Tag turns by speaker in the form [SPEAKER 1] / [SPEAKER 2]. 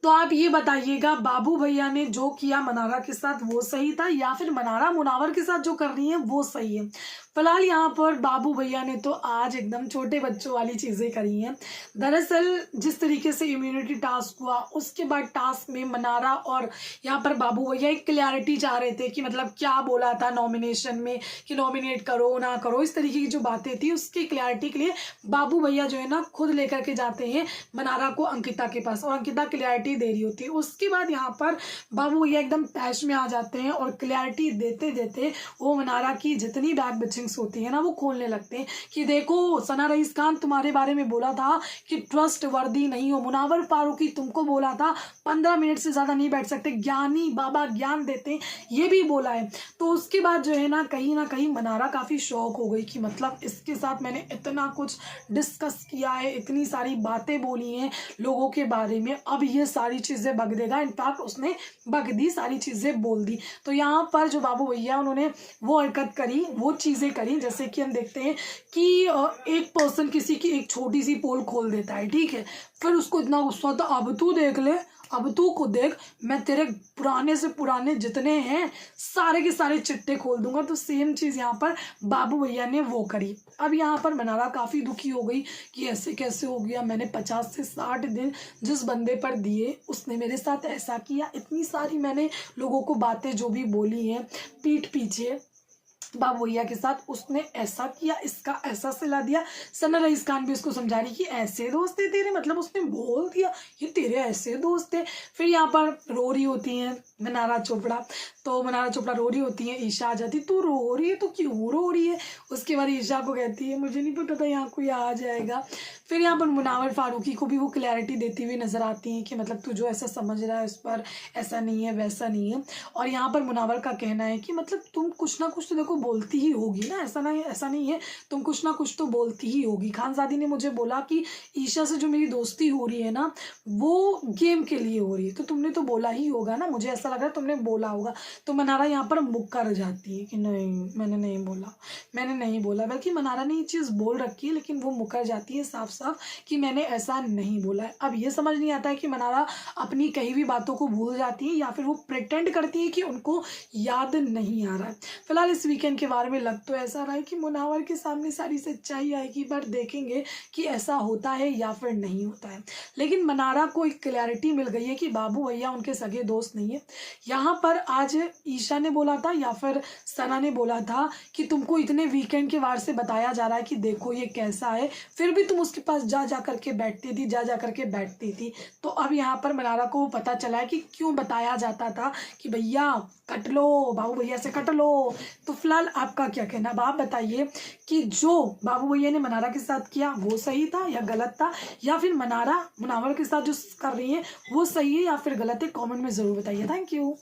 [SPEAKER 1] तो आप ये बताइएगा, बाबू भैया ने जो किया मनारा के साथ वो सही था या फिर मनारा मुनावर के साथ जो कर रही है वो सही है। फिलहाल यहाँ पर बाबू भैया ने तो आज एकदम छोटे बच्चों वाली चीज़ें करी हैं। दरअसल जिस तरीके से इम्यूनिटी टास्क हुआ उसके बाद टास्क में मनारा और यहाँ पर बाबू भैया एक क्लैरिटी चाह रहे थे कि मतलब क्या बोला था नॉमिनेशन में कि नॉमिनेट करो ना करो, इस तरीके की जो बातें थी उसकी क्लैरिटी के लिए बाबू भैया जो है ना खुद लेकर के जाते हैं मनारा को अंकिता के पास और अंकिता क्लैरिटी दे रही होती है। उसके बाद यहाँ पर बाबू भैया एकदम तैश में आ जाते हैं और क्लैरिटी देते देते वो मनारा की जितनी बैक बिचिंग्स होती है ना वो खोलने लगते हैं कि देखो सना रईस खान तुम्हारे बारे में बोला था कि ट्रस्ट वर्दी नहीं हो, मुनावर फारूकी तुमको बोला था 15 मिनट से ज़्यादा नहीं बैठ सकते, ज्ञानी बाबा ज्ञान देते ये भी बोला है। तो उसके बाद जो है ना कहीं मनारा काफ़ी शौक हो गई कि मतलब इसके साथ मैंने इतना कुछ डिस्कस किया है, इतनी सारी बातें बोली हैं लोगों के बारे में, अब ये सारी चीज़ें बक देगा। इनफैक्ट उसने बक दी, सारी चीज़ें बोल दी। तो यहाँ पर जो बाबू भैया उन्होंने वो हरकत करी, वो चीज़ें करी, जैसे कि हम देखते हैं कि एक पर्सन किसी की एक छोटी सी पोल खोल देता है, ठीक है, फिर उसको इतना गुस्सा आता, अब तू देख ले, अब तू को देख, मैं तेरे पुराने से पुराने जितने हैं सारे के सारे चिट्टे खोल दूंगा। तो सेम चीज़ यहाँ पर बाबू भैया ने वो करी। अब यहाँ पर मनारा काफ़ी दुखी हो गई कि ऐसे कैसे हो गया, मैंने 50 से 60 दिन जिस बंदे पर दिए उसने मेरे साथ ऐसा किया, इतनी सारी मैंने लोगों को बातें जो भी बोली हैं पीठ पीछे बाबू भैया के साथ, उसने ऐसा किया, इसका ऐसा सिला दिया। सना रईस खान भी उसको समझा रही कि ऐसे दोस्त थे तेरे, मतलब उसने बोल दिया ये तेरे ऐसे दोस्त थे। फिर यहाँ पर रो रही होती हैं मनारा चोपड़ा, तो मनारा चोपड़ा रो रही होती है, ईशा आ जाती, तू रो रही है तो क्यों रो रही है। उसके बाद ईशा को कहती है मुझे नहीं पता था यहाँ कोई आ जाएगा। फिर यहाँ पर मुनावर फारूकी को भी वो क्लैरिटी देती हुई नजर आती है कि मतलब तू जो ऐसा समझ रहा है उस पर ऐसा नहीं है वैसा नहीं है। और यहाँ पर मुनावर का कहना है कि मतलब तुम कुछ ना कुछ तो देखो बोलती ही होगी ना, ऐसा नहीं है, तुम कुछ ना कुछ तो बोलती ही होगी। खानजादी ने मुझे बोला कि ईशा से जो मेरी दोस्ती हो रही है ना वो गेम के लिए हो रही है, तो तुमने तो बोला ही होगा ना, मुझे ऐसा लग रहा है तुमने बोला होगा। तो मनारा यहाँ पर मुकर जाती है कि नहीं मैंने नहीं बोला, बल्कि मनारा ने ये चीज़ बोल रखी है लेकिन वो मुकर जाती है साफ साफ कि मैंने ऐसा नहीं बोला है। अब ये समझ नहीं आता है कि मनारा अपनी कही हुई बातों को भूल जाती है या फिर वो प्रिटेंड करती है कि उनको याद नहीं आ रहा है। फिलहाल इस वीकेंड के बारे में लग तो ऐसा रहा है कि मुनावर के सामने सारी सच्चाई आएगी, पर देखेंगे कि ऐसा होता है या फिर नहीं होता है। लेकिन मनारा को एक क्लैरिटी मिल गई है कि बाबू भैया उनके सगे दोस्त नहीं है। यहाँ पर आज ईशा ने बोला था या फिर सना ने बोला था कि तुमको इतने वीकेंड के वार से बताया जा रहा है कि देखो ये कैसा है, फिर भी तुम उसके पास जा करके बैठती थी। तो अब यहाँ पर मनारा को पता चला है कि क्यों बताया जाता था कि भैया कट लो, बाबू भैया से कट लो। तो फिलहाल आपका क्या कहना, अब आप बताइए कि जो बाबू भैया ने मनारा के साथ किया वो सही था या गलत था, या फिर मनारा मुनावर के साथ जो कर रही है वो सही है या फिर गलत है, कमेंट में ज़रूर बताइए। Thank you.